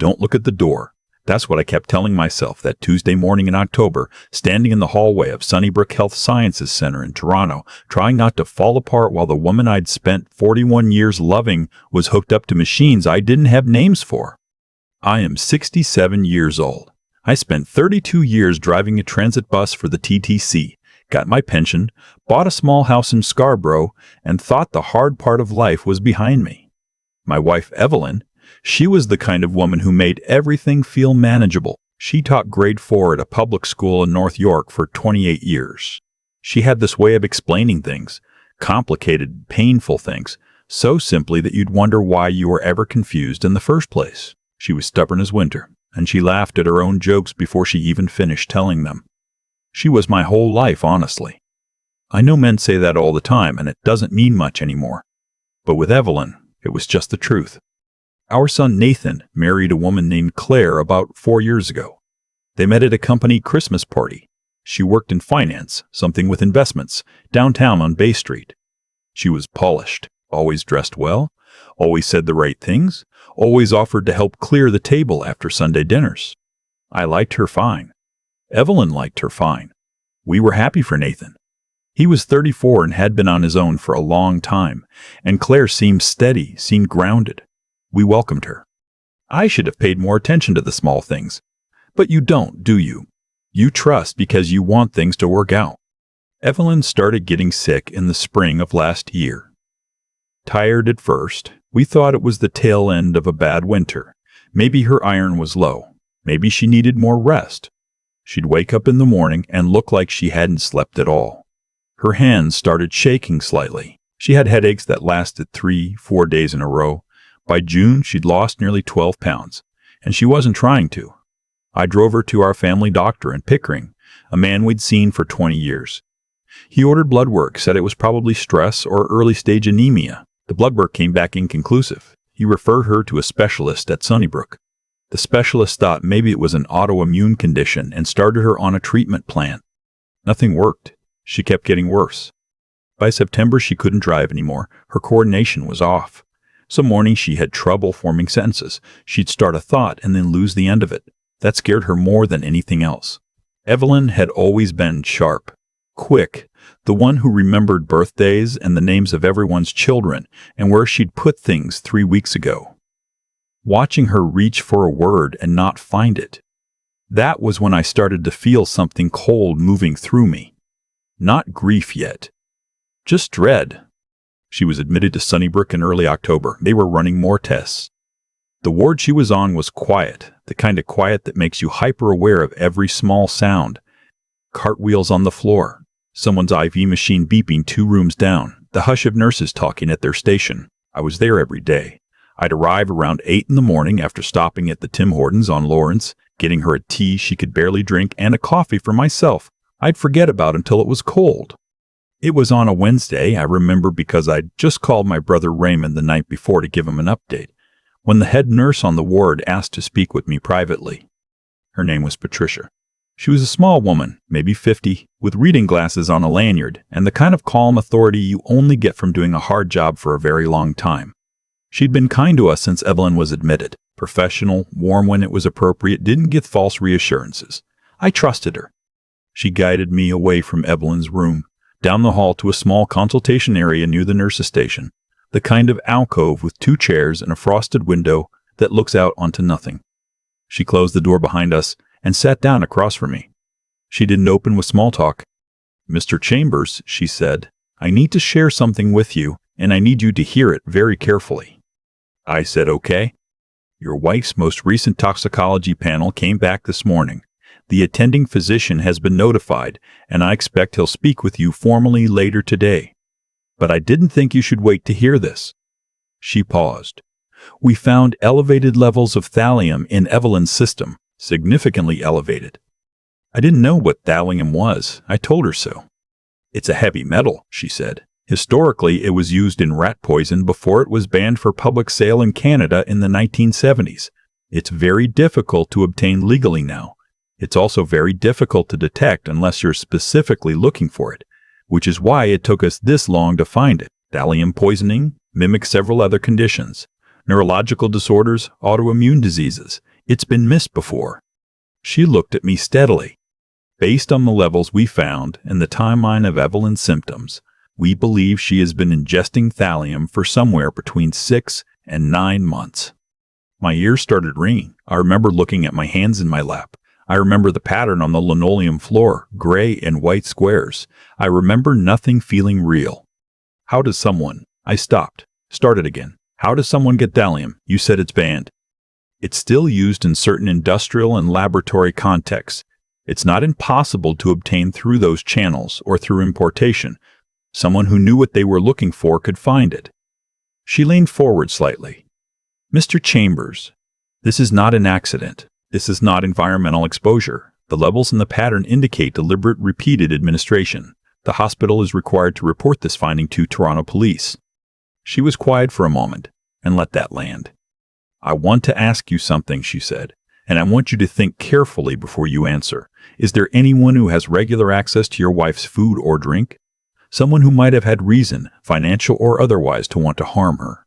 Don't look at the door. That's what I kept telling myself that Tuesday morning in October, standing in the hallway of Sunnybrook Health Sciences Center in Toronto, trying not to fall apart while the woman I'd spent 41 years loving was hooked up to machines I didn't have names for. I am 67 years old. I spent 32 years driving a transit bus for the TTC, got my pension, bought a small house in Scarborough, and thought the hard part of life was behind me. My wife, Evelyn, she was the kind of woman who made everything feel manageable. She taught grade 4 at a public school in North York for 28 years. She had this way of explaining things, complicated, painful things, so simply that you'd wonder why you were ever confused in the first place. She was stubborn as winter, and she laughed at her own jokes before she even finished telling them. She was my whole life, honestly. I know men say that all the time, and it doesn't mean much anymore. But with Evelyn, it was just the truth. Our son Nathan married a woman named Claire about 4 years ago. They met at a company Christmas party. She worked in finance, something with investments, downtown on Bay Street. She was polished, always dressed well, always said the right things, always offered to help clear the table after Sunday dinners. I liked her fine. Evelyn liked her fine. We were happy for Nathan. He was 34 and had been on his own for a long time, and Claire seemed steady, seemed grounded. We welcomed her. I should have paid more attention to the small things. But you don't, do you? You trust because you want things to work out. Evelyn started getting sick in the spring of last year. Tired at first, we thought it was the tail end of a bad winter. Maybe her iron was low. Maybe she needed more rest. She'd wake up in the morning and look like she hadn't slept at all. Her hands started shaking slightly. She had headaches that lasted 3-4 days in a row. By June, she'd lost nearly 12 pounds, and she wasn't trying to. I drove her to our family doctor in Pickering, a man we'd seen for 20 years. He ordered blood work, said it was probably stress or early-stage anemia. The blood work came back inconclusive. He referred her to a specialist at Sunnybrook. The specialist thought maybe it was an autoimmune condition and started her on a treatment plan. Nothing worked. She kept getting worse. By September, she couldn't drive anymore. Her coordination was off. Some mornings she had trouble forming sentences. She'd start a thought and then lose the end of it. That scared her more than anything else. Evelyn had always been sharp, quick, the one who remembered birthdays and the names of everyone's children and where she'd put things 3 weeks ago. Watching her reach for a word and not find it. That was when I started to feel something cold moving through me. Not grief yet. Just dread. She was admitted to Sunnybrook in early October. They were running more tests. The ward she was on was quiet, the kind of quiet that makes you hyper-aware of every small sound. Cartwheels on the floor, someone's IV machine beeping 2 rooms down, the hush of nurses talking at their station. I was there every day. I'd arrive around 8 in the morning after stopping at the Tim Hortons on Lawrence, getting her a tea she could barely drink and a coffee for myself. I'd forget about until it was cold. It was on a Wednesday, I remember, because I'd just called my brother Raymond the night before to give him an update, when the head nurse on the ward asked to speak with me privately. Her name was Patricia. She was a small woman, maybe 50, with reading glasses on a lanyard, and the kind of calm authority you only get from doing a hard job for a very long time. She'd been kind to us since Evelyn was admitted, professional, warm when it was appropriate, didn't give false reassurances. I trusted her. She guided me away from Evelyn's room, down the hall to a small consultation area near the nurse's station, the kind of alcove with 2 chairs and a frosted window that looks out onto nothing. She closed the door behind us and sat down across from me. She didn't open with small talk. "Mr. Chambers," she said, "I need to share something with you, and I need you to hear it very carefully." I said, "Okay." "Your wife's most recent toxicology panel came back this morning. The attending physician has been notified, and I expect he'll speak with you formally later today. But I didn't think you should wait to hear this." She paused. "We found elevated levels of thallium in Evelyn's system, significantly elevated." I didn't know what thallium was. I told her so. "It's a heavy metal," she said. "Historically, it was used in rat poison before it was banned for public sale in Canada in the 1970s. It's very difficult to obtain legally now. It's also very difficult to detect unless you're specifically looking for it, which is why it took us this long to find it. Thallium poisoning mimics several other conditions: neurological disorders, autoimmune diseases. It's been missed before." She looked at me steadily. "Based on the levels we found and the timeline of Evelyn's symptoms, we believe she has been ingesting thallium for somewhere between 6 and 9 months." My ears started ringing. I remember looking at my hands in my lap. I remember the pattern on the linoleum floor, gray and white squares. I remember nothing feeling real. "How does someone—" I stopped, started again. "How does someone get thallium? You said it's banned." "It's still used in certain industrial and laboratory contexts. It's not impossible to obtain through those channels or through importation. Someone who knew what they were looking for could find it." She leaned forward slightly. "Mr. Chambers, this is not an accident. This is not environmental exposure. The levels in the pattern indicate deliberate, repeated administration. The hospital is required to report this finding to Toronto Police." She was quiet for a moment and let that land. "I want to ask you something," she said, "and I want you to think carefully before you answer. Is there anyone who has regular access to your wife's food or drink? Someone who might have had reason, financial or otherwise, to want to harm her?"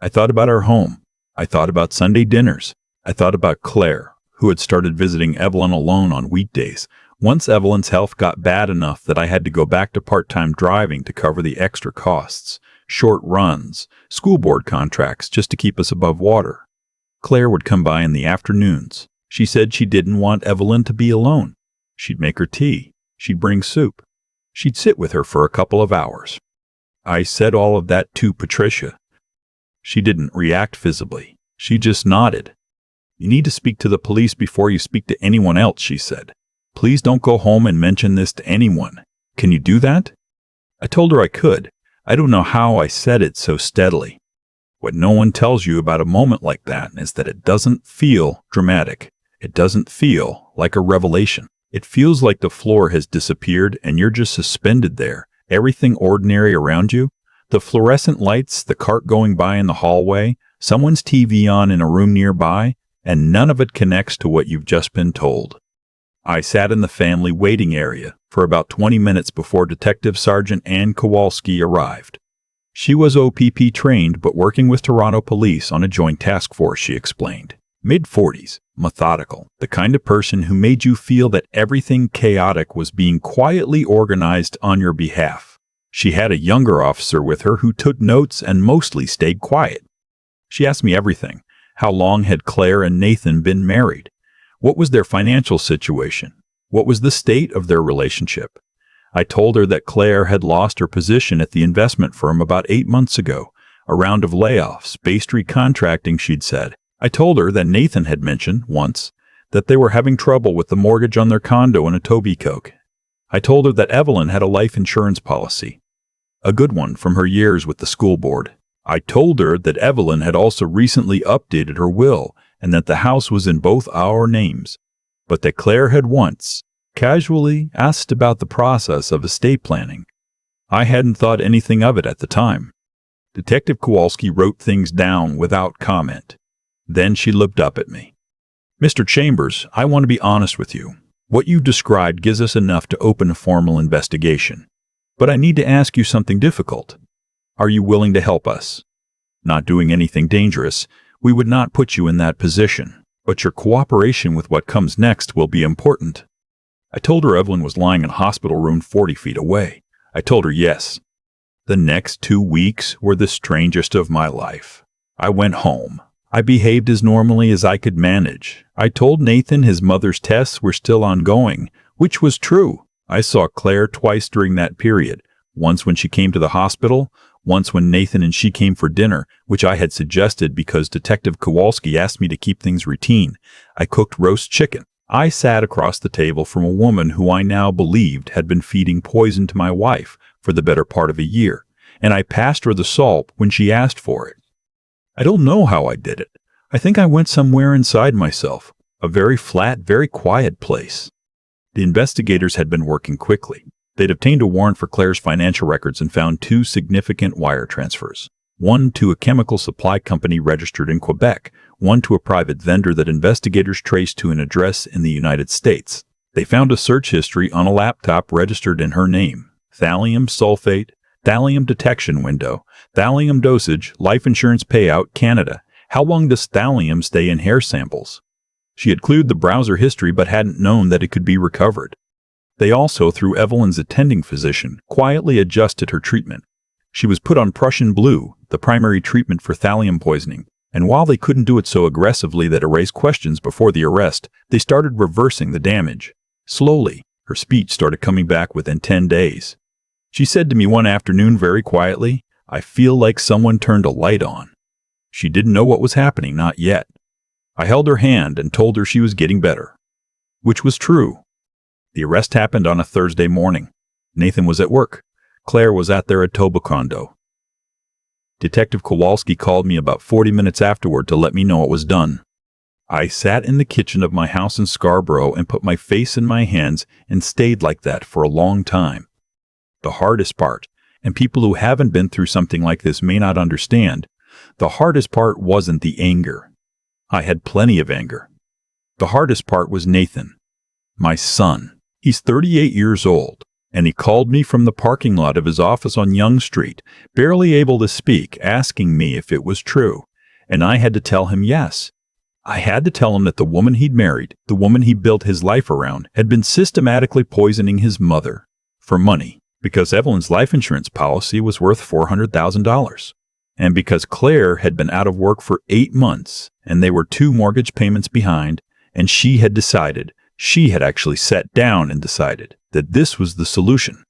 I thought about our home. I thought about Sunday dinners. I thought about Claire, who had started visiting Evelyn alone on weekdays. Once Evelyn's health got bad enough that I had to go back to part-time driving to cover the extra costs, short runs, school board contracts just to keep us above water. Claire would come by in the afternoons. She said she didn't want Evelyn to be alone. She'd make her tea. She'd bring soup. She'd sit with her for a couple of hours. I said all of that to Patricia. She didn't react visibly. She just nodded. "You need to speak to the police before you speak to anyone else," she said. "Please don't go home and mention this to anyone. Can you do that?" I told her I could. I don't know how I said it so steadily. What no one tells you about a moment like that is that it doesn't feel dramatic. It doesn't feel like a revelation. It feels like the floor has disappeared and you're just suspended there. Everything ordinary around you, the fluorescent lights, the cart going by in the hallway, someone's TV on in a room nearby, and none of it connects to what you've just been told. I sat in the family waiting area for about 20 minutes before Detective Sergeant Ann Kowalski arrived. She was OPP trained but working with Toronto Police on a joint task force, she explained. Mid-40s, methodical, the kind of person who made you feel that everything chaotic was being quietly organized on your behalf. She had a younger officer with her who took notes and mostly stayed quiet. She asked me everything. How long had Claire and Nathan been married? What was their financial situation? What was the state of their relationship? I told her that Claire had lost her position at the investment firm about 8 months ago. A round of layoffs, based recontracting, she'd said. I told her that Nathan had mentioned, once, that they were having trouble with the mortgage on their condo in Etobicoke. I told her that Evelyn had a life insurance policy, a good one from her years with the school board. I told her that Evelyn had also recently updated her will and that the house was in both our names, but that Claire had once, casually, asked about the process of estate planning. I hadn't thought anything of it at the time. Detective Kowalski wrote things down without comment. Then she looked up at me. "Mr. Chambers, I want to be honest with you. What you've described gives us enough to open a formal investigation. But I need to ask you something difficult. Are you willing to help us? Not doing anything dangerous, we would not put you in that position, but your cooperation with what comes next will be important." I told her Evelyn was lying in a hospital room 40 feet away. I told her yes. The next 2 weeks were the strangest of my life. I went home. I behaved as normally as I could manage. I told Nathan his mother's tests were still ongoing, which was true. I saw Claire twice during that period, once when she came to the hospital, once when Nathan and she came for dinner, which I had suggested because Detective Kowalski asked me to keep things routine. I cooked roast chicken. I sat across the table from a woman who I now believed had been feeding poison to my wife for the better part of a year, and I passed her the salt when she asked for it. I don't know how I did it. I think I went somewhere inside myself, a very flat, very quiet place. The investigators had been working quickly. They'd obtained a warrant for Claire's financial records and found 2 significant wire transfers. One to a chemical supply company registered in Quebec, one to a private vendor that investigators traced to an address in the United States. They found a search history on a laptop registered in her name. Thallium sulfate, thallium detection window, thallium dosage, life insurance payout, Canada. How long does thallium stay in hair samples? She had cleared the browser history but hadn't known that it could be recovered. They also, through Evelyn's attending physician, quietly adjusted her treatment. She was put on Prussian blue, the primary treatment for thallium poisoning, and while they couldn't do it so aggressively that it raised questions before the arrest, they started reversing the damage. Slowly, her speech started coming back within 10 days. She said to me one afternoon very quietly, "I feel like someone turned a light on." She didn't know what was happening, not yet. I held her hand and told her she was getting better. Which was true. The arrest happened on a Thursday morning. Nathan was at work. Claire was at their Etobicoke condo. Detective Kowalski called me about 40 minutes afterward to let me know it was done. I sat in the kitchen of my house in Scarborough and put my face in my hands and stayed like that for a long time. The hardest part, and people who haven't been through something like this may not understand, the hardest part wasn't the anger. I had plenty of anger. The hardest part was Nathan, my son. He's 38 years old, and he called me from the parking lot of his office on Yonge Street, barely able to speak, asking me if it was true, and I had to tell him yes. I had to tell him that the woman he'd married, the woman he built his life around, had been systematically poisoning his mother for money, because Evelyn's life insurance policy was worth $400,000, and because Claire had been out of work for 8 months, and they were 2 mortgage payments behind, and she had actually sat down and decided that this was the solution.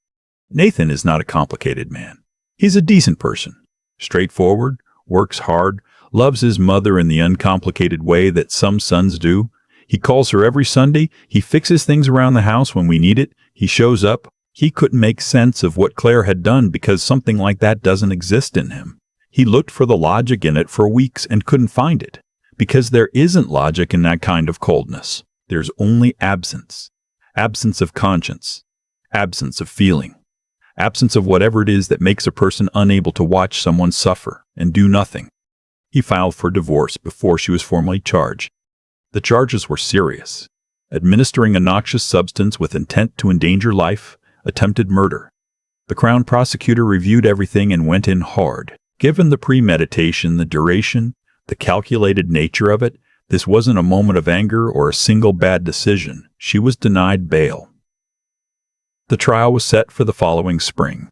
Nathan is not a complicated man. He's a decent person, straightforward, works hard, loves his mother in the uncomplicated way that some sons do. He calls her every Sunday. He fixes things around the house when we need it. He shows up. He couldn't make sense of what Claire had done because something like that doesn't exist in him. He looked for the logic in it for weeks and couldn't find it, because there isn't logic in that kind of coldness. There's only absence. Absence of conscience. Absence of feeling. Absence of whatever it is that makes a person unable to watch someone suffer and do nothing. He filed for divorce before she was formally charged. The charges were serious: administering a noxious substance with intent to endanger life, attempted murder. The Crown prosecutor reviewed everything and went in hard. Given the premeditation, the duration, the calculated nature of it, this wasn't a moment of anger or a single bad decision. She was denied bail. The trial was set for the following spring.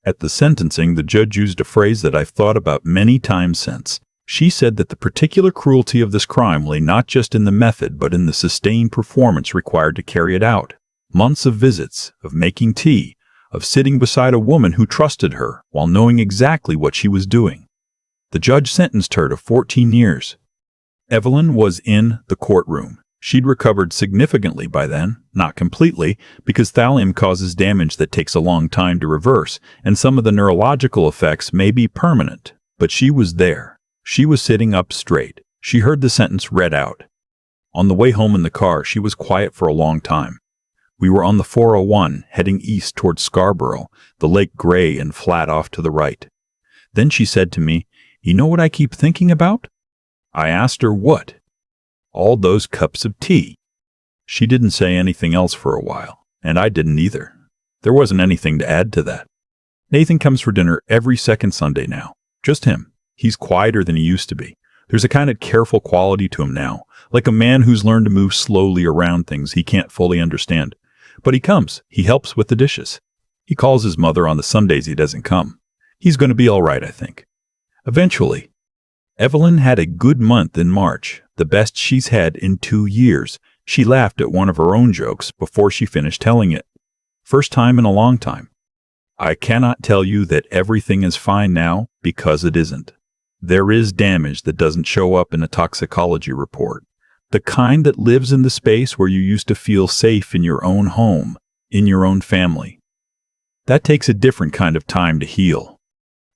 At the sentencing, the judge used a phrase that I've thought about many times since. She said that the particular cruelty of this crime lay not just in the method, but in the sustained performance required to carry it out. Months of visits, of making tea, of sitting beside a woman who trusted her while knowing exactly what she was doing. The judge sentenced her to 14 years. Evelyn was in the courtroom. She'd recovered significantly by then, not completely, because thallium causes damage that takes a long time to reverse, and some of the neurological effects may be permanent. But she was there. She was sitting up straight. She heard the sentence read out. On the way home in the car, she was quiet for a long time. We were on the 401, heading east towards Scarborough, the lake gray and flat off to the right. Then she said to me, "You know what I keep thinking about?" I asked her what. All those cups of tea. She didn't say anything else for a while, and I didn't either. There wasn't anything to add to that. Nathan comes for dinner every second Sunday now. Just him. He's quieter than he used to be. There's a kind of careful quality to him now, like a man who's learned to move slowly around things he can't fully understand. But he comes. He helps with the dishes. He calls his mother on the Sundays he doesn't come. He's going to be all right, I think. Eventually. Evelyn had a good month in March, the best she's had in 2 years. She laughed at one of her own jokes before she finished telling it. First time in a long time. I cannot tell you that everything is fine now, because it isn't. There is damage that doesn't show up in a toxicology report. The kind that lives in the space where you used to feel safe in your own home, in your own family. That takes a different kind of time to heal.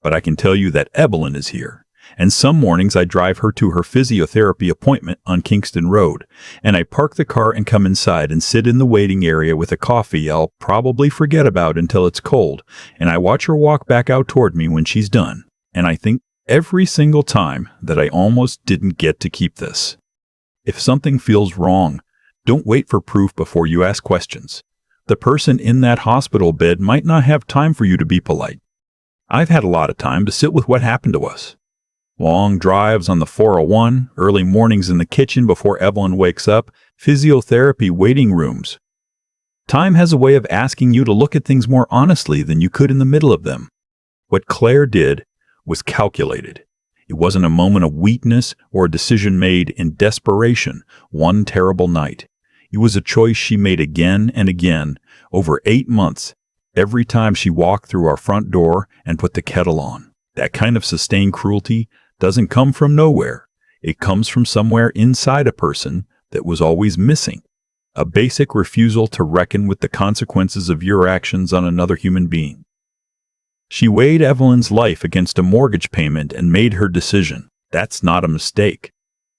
But I can tell you that Evelyn is here. And some mornings I drive her to her physiotherapy appointment on Kingston Road, and I park the car and come inside and sit in the waiting area with a coffee I'll probably forget about until it's cold, and I watch her walk back out toward me when she's done, and I think every single time that I almost didn't get to keep this. If something feels wrong, don't wait for proof before you ask questions. The person in that hospital bed might not have time for you to be polite. I've had a lot of time to sit with what happened to us. Long drives on the 401, early mornings in the kitchen before Evelyn wakes up, physiotherapy waiting rooms. Time has a way of asking you to look at things more honestly than you could in the middle of them. What Claire did was calculated. It wasn't a moment of weakness or a decision made in desperation one terrible night. It was a choice she made again and again over 8 months, every time she walked through our front door and put the kettle on. That kind of sustained cruelty doesn't come from nowhere. It comes from somewhere inside a person that was always missing. A basic refusal to reckon with the consequences of your actions on another human being. She weighed Evelyn's life against a mortgage payment and made her decision. That's not a mistake.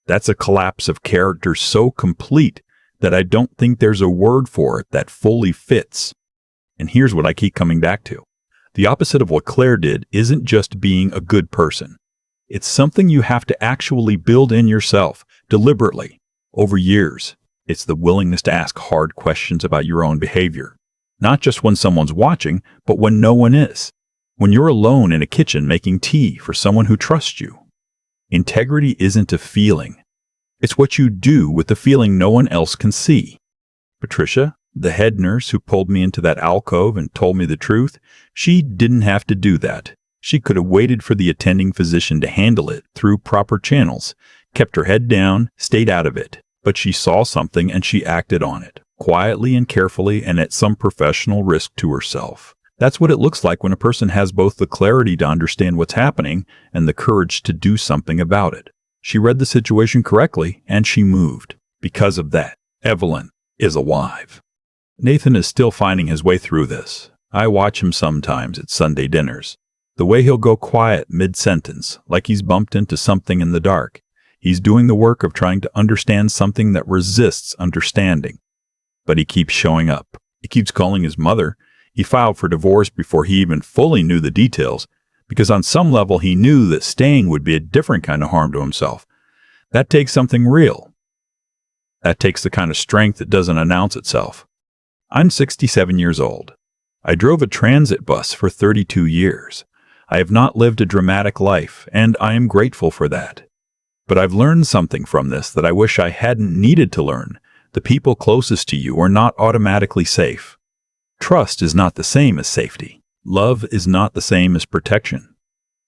That's a collapse of character so complete that I don't think there's a word for it that fully fits. And here's what I keep coming back to. The opposite of what Claire did isn't just being a good person. It's something you have to actually build in yourself, deliberately, over years. It's the willingness to ask hard questions about your own behavior. Not just when someone's watching, but when no one is. When you're alone in a kitchen making tea for someone who trusts you. Integrity isn't a feeling. It's what you do with the feeling no one else can see. Patricia, the head nurse who pulled me into that alcove and told me the truth, she didn't have to do that. She could have waited for the attending physician to handle it through proper channels, kept her head down, stayed out of it. But she saw something and she acted on it, quietly and carefully and at some professional risk to herself. That's what it looks like when a person has both the clarity to understand what's happening and the courage to do something about it. She read the situation correctly and she moved. Because of that, Evelyn is alive. Nathan is still finding his way through this. I watch him sometimes at Sunday dinners. The way he'll go quiet mid-sentence, like he's bumped into something in the dark. He's doing the work of trying to understand something that resists understanding. But he keeps showing up. He keeps calling his mother. He filed for divorce before he even fully knew the details, because on some level he knew that staying would be a different kind of harm to himself. That takes something real. That takes the kind of strength that doesn't announce itself. I'm 67 years old. I drove a transit bus for 32 years. I have not lived a dramatic life, and I am grateful for that. But I've learned something from this that I wish I hadn't needed to learn. The people closest to you are not automatically safe. Trust is not the same as safety. Love is not the same as protection.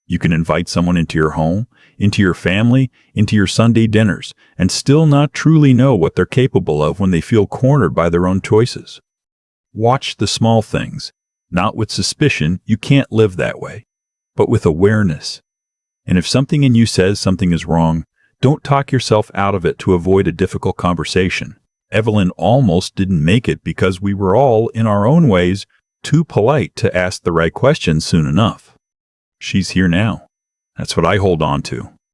You can invite someone into your home, into your family, into your Sunday dinners, and still not truly know what they're capable of when they feel cornered by their own choices. Watch the small things. Not with suspicion, you can't live that way, but with awareness. And if something in you says something is wrong, don't talk yourself out of it to avoid a difficult conversation. Evelyn almost didn't make it because we were all, in our own ways, too polite to ask the right questions soon enough. She's here now. That's what I hold on to.